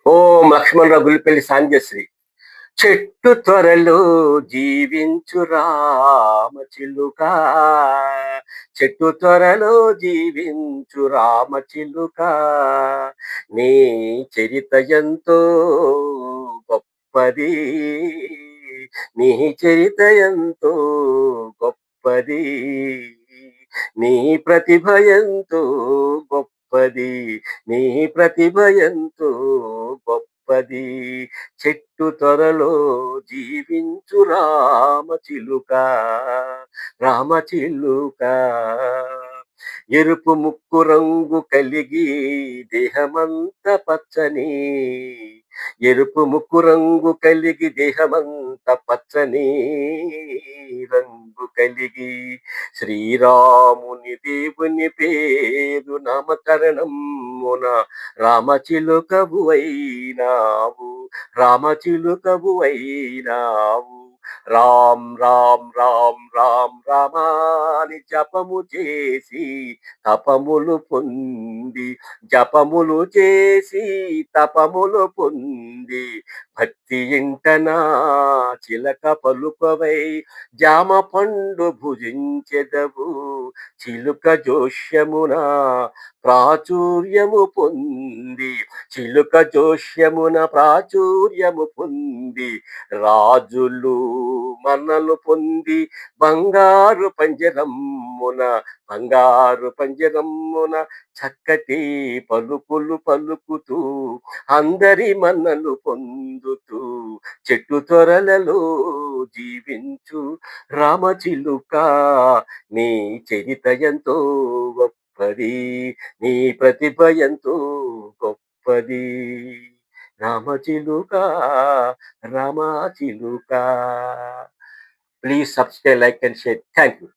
ఓం లక్ష్మణరావు గుల్లిపల్లి సాంజశ్రీ. చెట్టు త్వరలో జీవించు రామచిలుక, చెట్టు త్వరలో జీవించు రామచిలుక, నీ చరిత ఎంతో గొప్పది, నీ చరిత ఎంతో గొప్పది, నీ ప్రతిభ ఎంతో గొప్పది, నీ ప్రతిభ ఎంతో గొప్పది. చెట్టు త్వరలో జీవించు రామచిలుక, రామచిలుక. ఎరుపు ముక్కు రంగు కలిగి దేహమంత పచ్చని, ఎరుపు ముక్కు రంగు కలిగి దేహమంత పచ్చని రంగు కలిగి, శ్రీరాముని దేవుని పేరు నామకరణమున రామచిలుకవు అయినావు, రామచిలుకవు అయినావు. రామ్ రామ్ రామ్ రామ్ రామాని జపము చేసి తపములు పొంది, జపములు చేసి తపములు పొంది, భక్తి ఇంటనా చిలక పలుకవై జామ పండు భుజించెదవు, చిలుక జోష్యమున ప్రాచుర్యము పొంది, చిలుక జోష్యమున ప్రాచుర్యము పొంది, రాజులు మన్నలు పొంది బంగారు పంజరమ్మున, బంగారు పంజరమ్మున చక్కటి పలుకులు పలుకుతూ అందరి మన్నలు పొందుతూ, చెట్టు త్వరలలో జీవించు రామచిలుక, నీ చరిత ఎంతో గొప్పది, నీ ప్రతిభ ఎంతో గొప్పది. రామచిలుక, రామచిలుక. Please subscribe, like and share. Thank you.